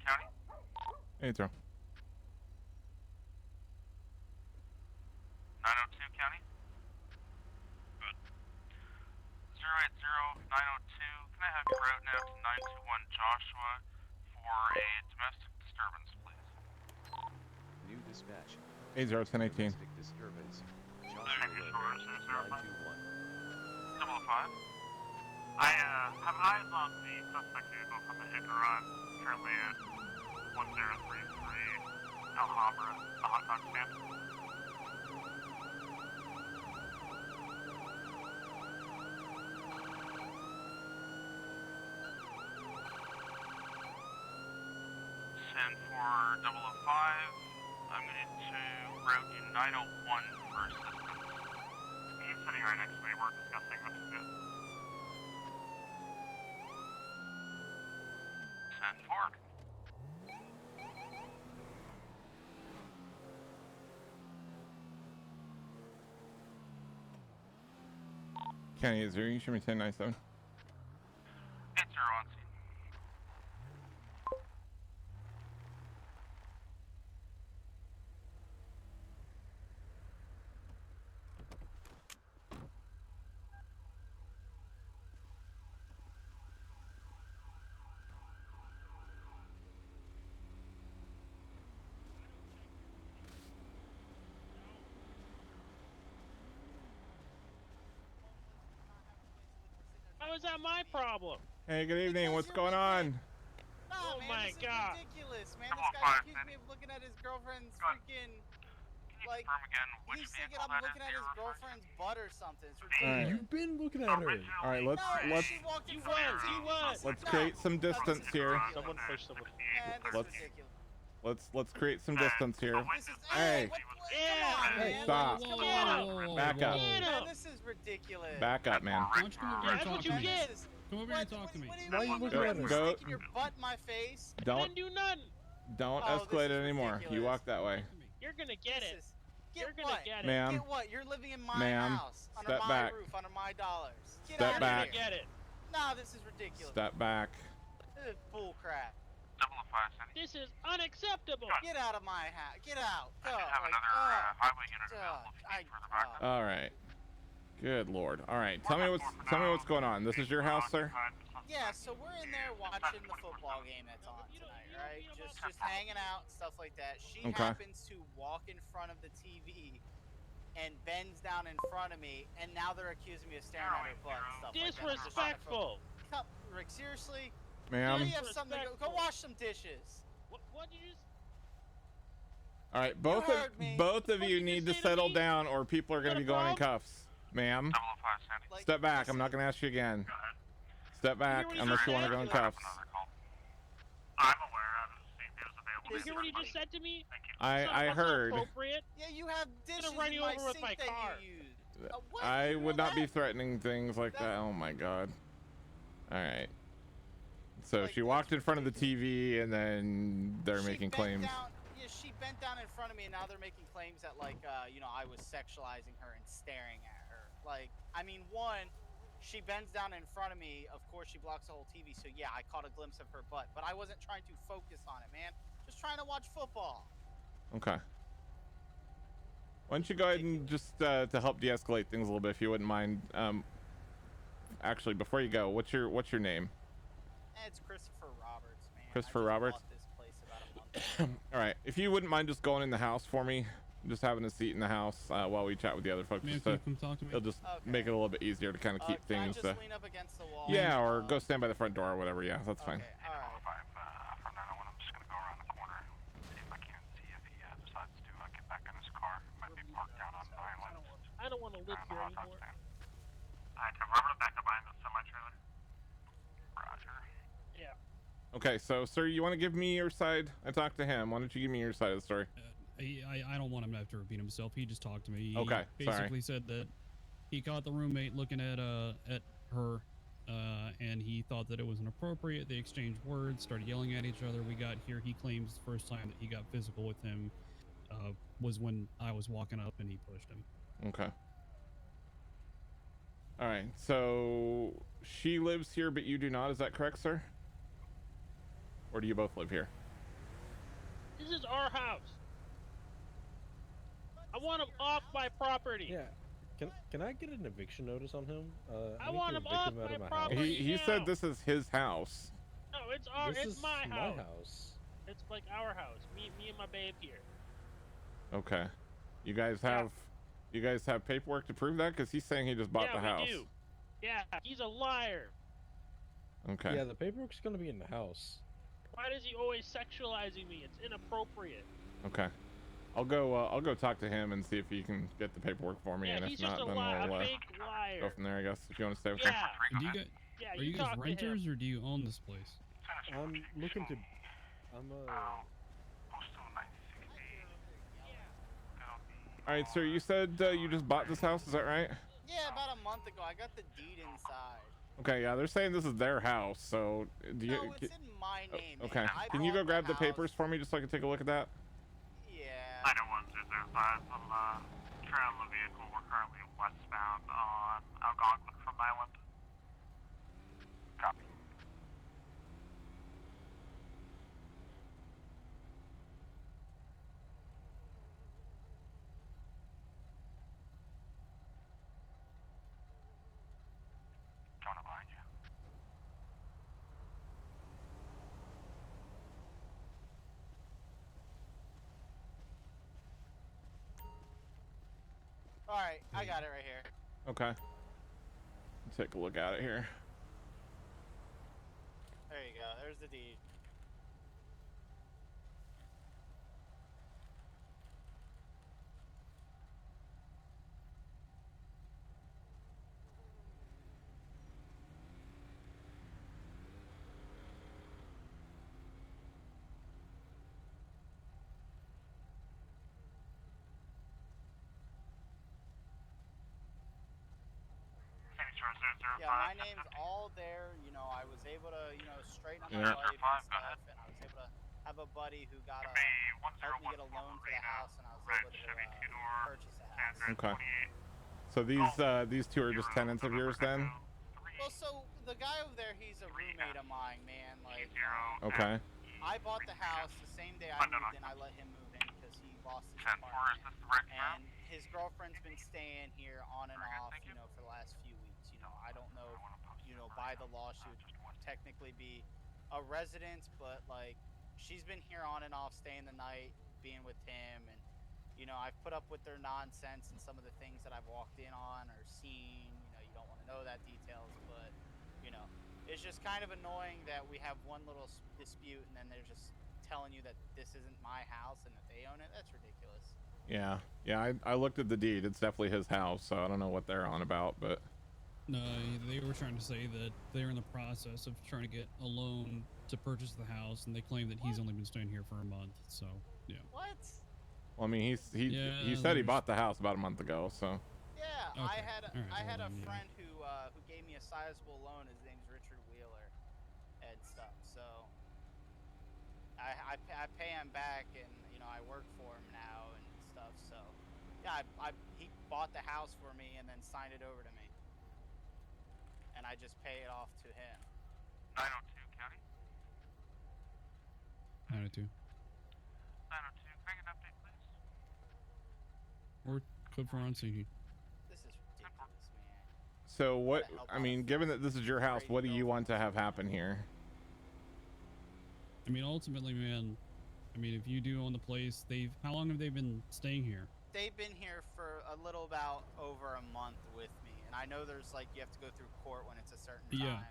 County. 80. 902 County. Good. 080902. Can I have your route now to 921 Joshua for a domestic disturbance, please? New dispatch. 801018. Domestic disturbance. Joshua Road, 921. 005. I have eyes on the suspect vehicle from the hit and run, currently at 1033 Alhambra, the hot dog stand. And for 005, I'm going to route you 901 for assistance. He's sitting right next to me, we're discussing what's good. Send forward. Kenny, is there? You show me 1097. It's your on scene. How is that my problem? Hey, good evening. What's going on? No, Oh man, my this is God. ridiculous, man. Come This on, guy fire, accused me of looking at his girlfriend's Go on. freaking, Can you like, confirm again which he's vehicle thinking I'm that looking is at you're his referring to? girlfriend's butt or something. It's All ridiculous. right. You've been looking at her. All right, let's No, let's she walked in You front of was, me. you was. let's No, create some no, this distance is here. ridiculous. Someone push someone. Man, this Let's- is ridiculous. Let's create some distance here. This is, Hey. Yeah. come on, Hey, man. stop. Come Get on. him. Back up. Get Man, him. this is ridiculous. Back up, man. Why don't you come over Yeah, and that's talk what to you me? get. This is, Come over here and talk to me. What do you Why mean? you looking You're at her? Go- sticking your butt in my face? I Don't didn't do nothing. don't Oh, this escalate it is anymore. You ridiculous. walk that way, You're gonna get This it. is- You're Get gonna what? get it. ma'am. Get what? You're living in my Ma'am, house, under step my back. roof, under my dollars. Get Step out back. of You're here. gonna get it. Nah, this is ridiculous. Step back. This is bull crap. 005, Sandy. This is unacceptable. Get out of my house. Get out. I Go. should have Like, another highway unit available if you I- need further backup. All right. Good lord. All right. Tell me what's going on. This is your house, sir? Yeah, so we're in there watching the football game that's on tonight, right? Just hanging out and stuff like that. She Okay. happens to walk in front of the TV and bends down in front of me, and now they're accusing me of staring at her butt and stuff like that. Disrespectful. Come, Rick, seriously? Ma'am. You have something to go wash some dishes. What did you? All right. heard me. Both of What you did you need to say to settle me? down, or people are going to Got be a going in problem? cuffs. Ma'am. 005, Sandy. Like, Step back. I'm listen, not going to ask you again. Go ahead. Step back what he unless just you want to said? go in Set up cuffs. another call. I'm aware of the same news available. Did you hear what he just said to me? Thank you. I heard. Appropriate. Yeah, you have dishes run in you my over with sink my that car. you used. What? I You would know not be that? threatening things like that. Oh my god. All right. So Like, she walked in front of the TV and then they're She making bent claims. Down, yeah, she bent down in front of me, and now they're making claims that, like, I was sexualizing her and staring at her. Like, I mean, one, she bends down in front of me. Of course, she blocks the whole TV. So yeah, I caught a glimpse of her butt, but I wasn't trying to focus on it, man. Just trying to watch football. Okay. Why don't you go ahead and just to help de-escalate things a little bit, if you wouldn't mind. Actually, before you go, what's your name? It's Christopher Roberts, man. Christopher I just Roberts? bought this place about a month ago. All right. If you wouldn't mind just going in the house for me, just having a seat in the house while we chat with the other folks. Man, Just can to, you come talk to me? it'll just Okay. make it a little bit easier to kind of keep Can I things. just lean up against the wall? Yeah, or go stand by the front door or whatever. Yeah, that's fine. Okay, all right. 005, from 901, I'm just going to go around the corner, see if I can see if he decides to get back in his car. Might be parked down on Island. I don't want to live here anymore. Alright, Robert, back up behind the semi-trailer. Roger. Yeah. Okay, so sir, you want to give me your side? I talked to him. Why don't you give me your side of the story? I don't want him to have to repeat himself. He just talked to me. He Okay, basically said that he caught the roommate looking at her, and he thought that it was inappropriate. They exchanged words, started yelling at each other. We got here. He claims the first time that he got physical with him was when I was walking up and he pushed him. Okay. All right. So she lives here, but you do not. Is that correct, sir? or do you both live here? This is our house. I want him off my property. Yeah. Can I get an eviction notice on him? I need want to him evict off him out of my my property. house. He said now. this is his house. No, it's This is my my house. house. It's like our house. Me and my babe here. Okay. You guys have paperwork to prove that? Because he's saying he just bought the house. We do. Yeah, he's a liar. Okay. Yeah, the paperwork's gonna be in the house. Why does he always sexualizing me? It's inappropriate. Okay. I'll go talk to him and see if he can get the paperwork for me, Yeah, and if he's not, just a then liar, we'll a fake liar. go from there, I guess. If you want to stay with me. Yeah. Do you guys, Yeah, are you guys talk to him. renters or do you own this place? I'm looking to. I'm All right, sir. You said you just bought this house. Is that right? Yeah, about a month ago. I got the deed inside. Okay. Yeah, they're saying this is their house. So do you? No, it's in my name. man. Okay. I Can you go bought grab the house. papers for me just so I can take a look at that? Yeah. 901-205, I'm trailing the vehicle. We're currently westbound on Algonquin from Island. Copy. Coming up behind you. All right, I got it right here. Okay. Take a look at it here. There you go. There's the deed. Yeah, my name's all there. You know, I was able to, straighten up my Yeah. life and stuff, and I was able to have a buddy who got helped me get a loan for the house, and I was able to purchase the house. Okay. So these two are just tenants of yours then? Well, so the guy over there, he's a roommate of mine, man. Like, Okay. I bought the house the same day I moved in. I let him move in because he lost his apartment. And his girlfriend's been staying here on and off, for the last few weeks. I don't know, by the law she would technically be a resident, but like, she's been here on and off, staying the night, being with him, and I've put up with their nonsense and some of the things that I've walked in on or seen. You don't want to know that details, but it's just kind of annoying that we have one little dispute and then they're just telling you that this isn't my house and that they own it. That's ridiculous. Yeah. I looked at the deed. It's definitely his house, so I don't know what they're on about, but. No, they were trying to say that they're in the process of trying to get a loan to purchase the house, and they claim that he's only been staying here for a month. So, yeah. What? Well, I mean, he said he bought the house about a month ago, so. Yeah, Okay. I had a Well, then, yeah. friend who gave me a sizable loan. His name's Richard Wheeler and stuff. So I pay him back, and I work for him now and stuff. So yeah, he bought the house for me and then signed it over to me, and I just pay it off to him. 902 County. 902. 902. Can I get an update, please? Or code for on scene. This is ridiculous, man. So what, the hell I mean, given that this is your house, what do you want to have happen here? I mean, ultimately, man, if you do own the place, how long have they been staying here? They've been here for a little about over a month with me, and I know there's you have to go through court when it's a certain time.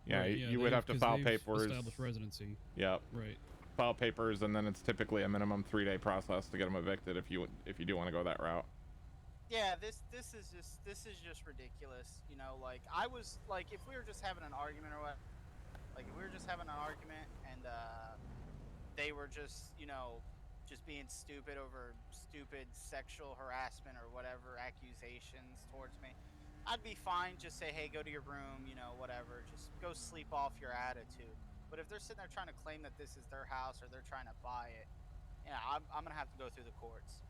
Yeah, Right, you would have to 'cause file they've papers. Established residency. Yep. Right. File papers, and then it's typically a minimum 3-day process to get them evicted if you do want to go that route. Yeah, this is just ridiculous. I was if we were just having an argument or what, if we were just having an argument and they were just just being stupid over stupid sexual harassment or whatever accusations towards me, I'd be fine. Just say, hey, go to your room, whatever. Just go sleep off your attitude. But if they're sitting there trying to claim that this is their house or they're trying to buy it, yeah, I'm gonna have to go through the courts.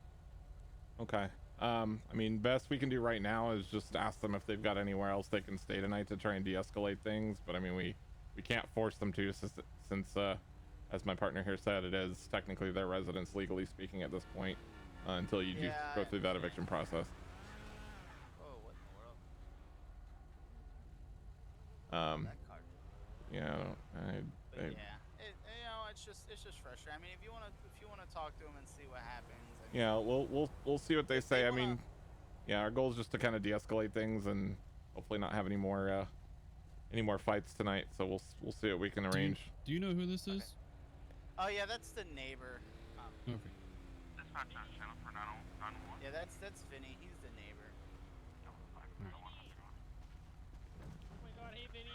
Okay. I mean, best we can do right now is just ask them if they've got anywhere else they can stay tonight to try and de-escalate things. But I mean, we can't force them to since as my partner here said, it is technically their residence legally speaking at this point, until you do Yeah, go I through that eviction process. Oh, what in the world? Um, That card. yeah, But yeah, it's just frustrating. I mean, if you wanna talk to him and see what happens. I mean, yeah, we'll see what they if say. they I wanna- mean, yeah, our goal is just to kind of de-escalate things and hopefully not have any more fights tonight. So we'll see what we can arrange. Do you know who this is? Oh yeah, that's the neighbor. Okay. Dispatch on channel for 901. Yeah, that's Vinny. He's the neighbor. Oh my god, hey Vinny.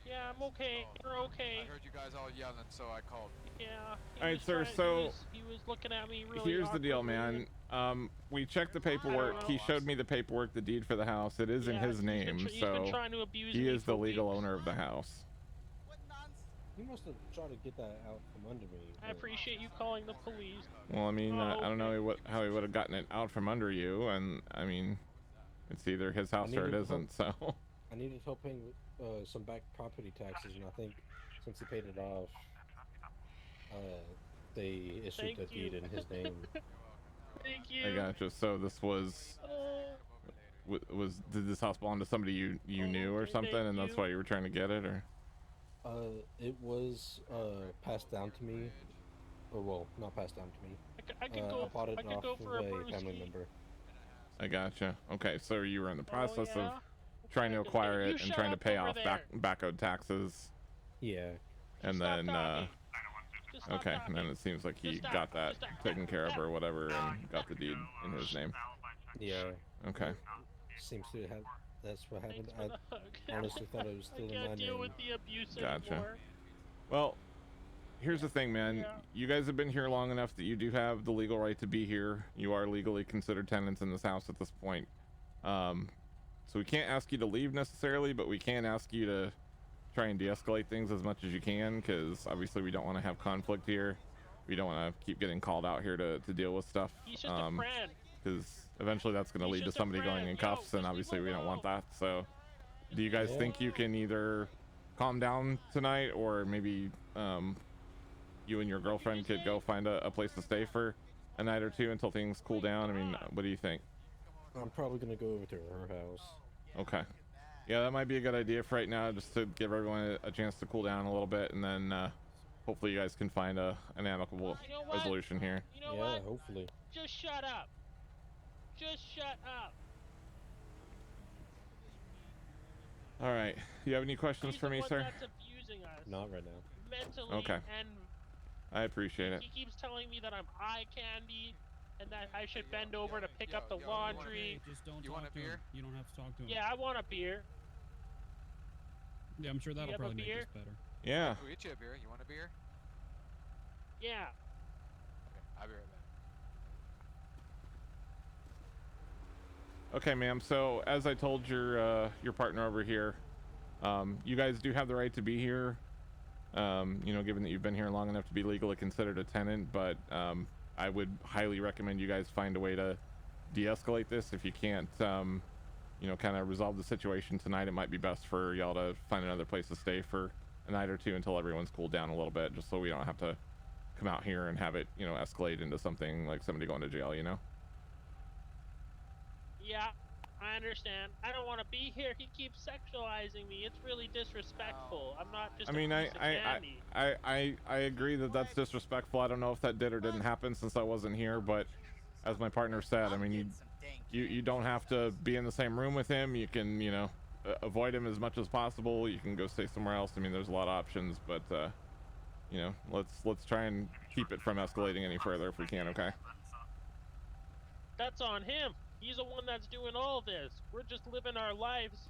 Yeah, I'm okay. You're okay. I heard you guys all yelling, so I called. Yeah. All right, sir, he was looking at me really Here's the deal, awkwardly. man. We checked the paperwork. He showed me the paperwork, the deed for the house. It is in Yeah, his he's been name, he's been so trying to abuse he me is the for legal weeks. owner of the house. What nonsense? He must have tried to get that out from under me. I but- appreciate you calling the police. Well, I mean, I don't Oh, know how he would have gotten it out from under you, and I mean, it's either his house or it needed isn't. So, I needed help paying some back property taxes, and I think since he paid it off, they issued Thank the deed you. in his name. Thank you. I gotcha. So this was did this house belong to somebody you knew or Okay, something, thank and that's you. why you were trying to get it, or? It was passed down to me, or well, not passed down to me. I could I go. bought it I could off go of for a a family brewski. member. I gotcha. Okay, so you were in the process Oh, yeah? of trying to Okay, acquire you it and shut trying to up pay over off there. back owed taxes, Yeah. and Stop then talking. Just stop okay, and then talking. it seems like he Just stop. got that Just stop. taken care of or whatever, and got the deed in his name. Yeah. Okay. Seems to have. That's what happened. Thanks for I the hug. honestly thought it was I still in my can't deal name. with the abuse Gotcha. anymore. Well, here's the thing, man. Yeah. You guys have been here long enough that you do have the legal right to be here. You are legally considered tenants in this house at this point. So we can't ask you to leave necessarily, but we can ask you to try and de-escalate things as much as you can, because obviously we don't want to have conflict here. We don't want to keep getting called out here to deal with stuff. He's just a friend. Because eventually that's going to He's lead to just a somebody going friend. in Yo, cuffs, just and leave obviously him we don't want alone. that. So do you guys Yeah. think you can either calm down tonight, or maybe you and your girlfriend could go find a place to stay for a night or two until things cool down? I mean, what do you think? I'm probably gonna go over to her house. Okay. Yeah, that might be a good idea for right now, just to give everyone a chance to cool down a little bit, and then hopefully you guys can find an amicable You know what? resolution here. You know Yeah, what? hopefully. Just shut up. Just shut up. All right. Do you have any questions He's for the me, one sir? That's abusing us Not right now. mentally, Okay. and I appreciate it. he keeps telling me that I'm eye candy and that I should bend over to pick up the you wanna laundry. Just don't You talk want a to him. beer? You don't have to talk to him. Yeah, I want a beer. Yeah, I'm sure that'll have a probably make beer? this better. Yeah. We'll get you a beer. You want a beer? Yeah. Okay, I'll be right back. Okay, ma'am. So as I told your partner over here, you guys do have the right to be here. You know, given that you've been here long enough to be legally considered a tenant, but I would highly recommend you guys find a way to de-escalate this. If you can't, you know, kind of resolve the situation tonight, it might be best for y'all to find another place to stay for a night or two until everyone's cooled down a little bit, just so we don't have to come out here and have it, you know, escalate into something like somebody going to jail, you know? Yeah, I understand. I don't want to be here. He keeps sexualizing me. It's really disrespectful. I'm not just I mean, a piece of candy. I agree that that's disrespectful. I don't know if that did or didn't happen since I wasn't here, but as my partner said, I mean, you don't have to be in the same room with him. You can, you know, avoid him as much as possible. You can go stay somewhere else. I mean, there's a lot of options, but you know, let's try and keep it from escalating any further if we can. Okay. That's on him. He's the one that's doing all this. We're just living our lives.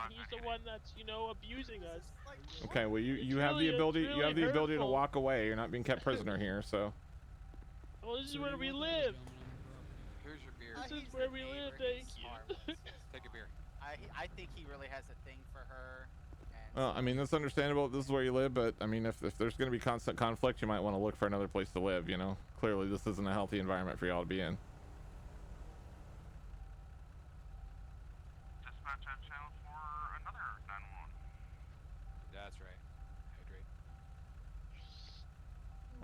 And he's the one that's, you know, abusing us. Okay. Well, you It's have really- the ability. it's You have the really ability to hurtful. walk away. You're not being kept prisoner here. So. Well, this is So where you we want the live. gentleman on the property. Here's your beer. This is He's where the we live, neighbor, thank he's you. harmless. Take a beer. I think he really has a thing for her. And Well, I mean, that's understandable. This is where you live, but I mean, if there's going to be constant conflict, you might want to look for another place to live. You know, clearly this isn't a healthy environment for y'all to be in. Dispatch on channel for another 911. That's right. Hydrate.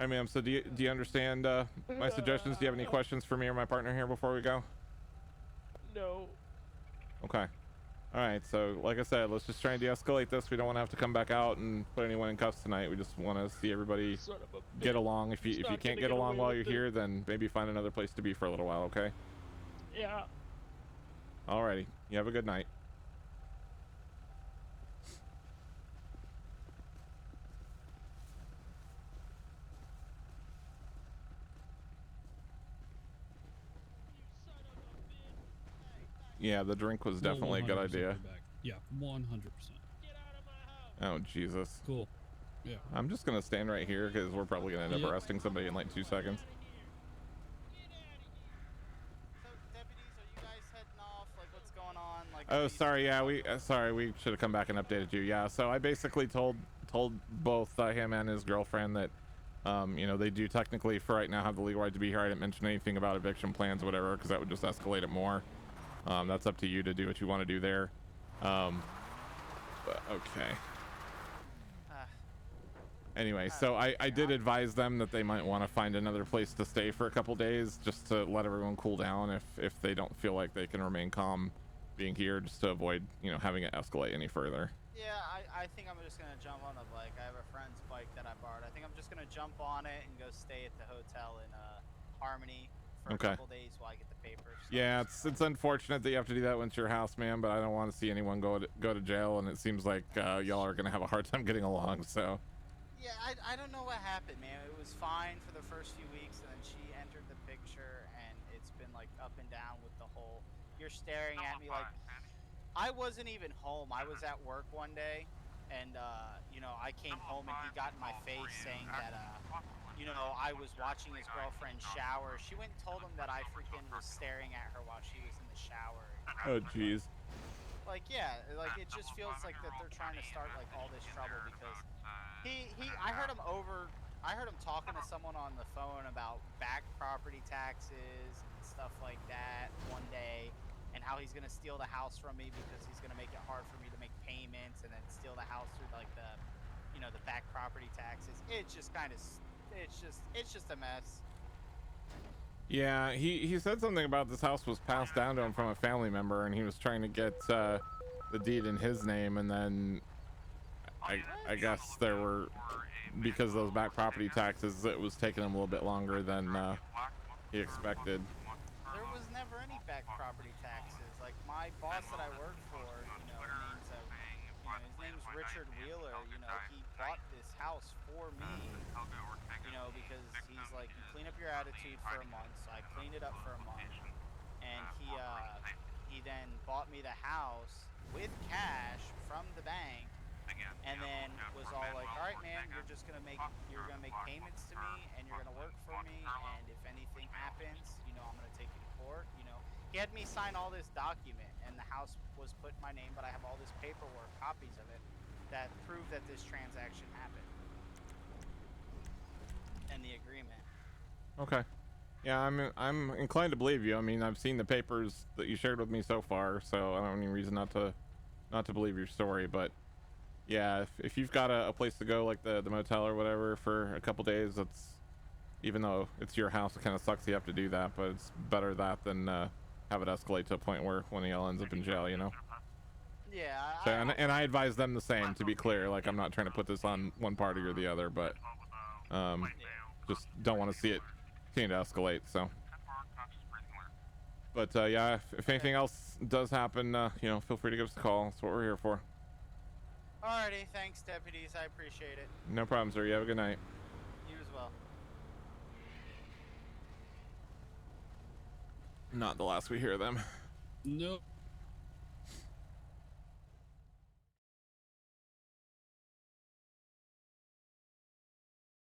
right, ma'am. So do you understand my suggestions? Do you have any questions for me or my partner here before we go? No. Okay. All right. So like I said, let's just try and de-escalate this. We don't want to have to come back out and put anyone in cuffs tonight. We just want to see everybody Son of a get bitch. along. If you He's not can't gonna get along away while with you're this. here, then maybe find another place to be for a little while. Okay. Yeah. Alrighty. You have a good night. Yeah, the drink was We'll definitely a good 100% idea. be back. Yeah, 100%. Oh, Jesus. Cool. Yeah. I'm just going to stand right here because we're probably going to end up Yep. arresting somebody in like 2 seconds. So, deputies, are you guys heading off? Like, what's going on? Like, I know Oh, you sorry. said- Yeah, sorry. We should have come back and updated you. Yeah, so I basically told both him and his girlfriend that, you know, they do technically for right now have the legal right to be here. I didn't mention anything about eviction plans or whatever because that would just escalate it more. That's up to you to do what you want to do there. But okay. Anyway, so I did advise them that they might want to find another place to stay for a couple days just to let everyone cool down if they don't feel like they can remain calm being here, just to avoid, you know, having it escalate any further. Yeah, I think I'm just gonna jump on the bike. I have a friend's bike that I borrowed. I think I'm just gonna jump on it and go stay at the hotel in Harmony for Okay. a couple days while I get the papers. So Yeah, it's unfortunate that you have to do that when it's your house, man, but I don't want to see anyone go to jail, and it seems like y'all are gonna have a hard time getting along. So yeah, I don't know what happened, man. It was fine for the first few weeks, and then she entered the picture, and it's been like up and down with the whole. You're staring at me like. I wasn't even home. I was at work one day, and you know, I came home and he got in my face saying that you know, I was watching his girlfriend shower. She went and told him that I freaking was staring at her while she was in the shower. oh jeez. Like, yeah, like it just feels like that they're trying to start like all this trouble because I heard him talking to someone on the phone about back property taxes and stuff like that one day, and how he's gonna steal the house from me because he's gonna make it hard for me to make payments, and then steal the house through like the, you know, the back property taxes. It's just kind of, it's just a mess. Yeah, he said something about this house was passed down to him from a family member, and he was trying to get the deed in his name, and then I guess there were, because of those back property taxes, it was taking him a little bit longer than he expected. There was never any back property taxes. Like my boss that I work for, you know, his name's Richard Wheeler. You know, he bought this house for me. You know, because he's like, you clean up your attitude for a month. So I cleaned it up for a month, and he then bought me the house with cash from the bank, and then was all like, all right, man, you're gonna make payments to me, and you're gonna work for me, and if anything happens, you know, I'm gonna take you to court. You know, he had me sign all this document, and the house was put in my name, but I have all this paperwork, copies of it, that prove that this transaction happened, and the agreement. Okay. Yeah, I'm inclined to believe you. I mean, I've seen the papers that you shared with me so far, so I don't have any reason not to believe your story. But yeah, if you've got a place to go, like the motel or whatever, for a couple days, that's, even though it's your house, it kind of sucks you have to do that, but it's better that than have it escalate to a point where one of y'all ends up in jail, you know. Yeah. So, and I advise them the same, to be clear. Like, I'm not trying to put this on one party or the other, but just don't want to see it continue to escalate. So, but yeah, if anything else does happen, you know, feel free to give us a call. That's what we're here for. Alrighty, thanks, deputies. I appreciate it. No problem, sir. You have a good night. You as well. Not the last we hear of them. Nope.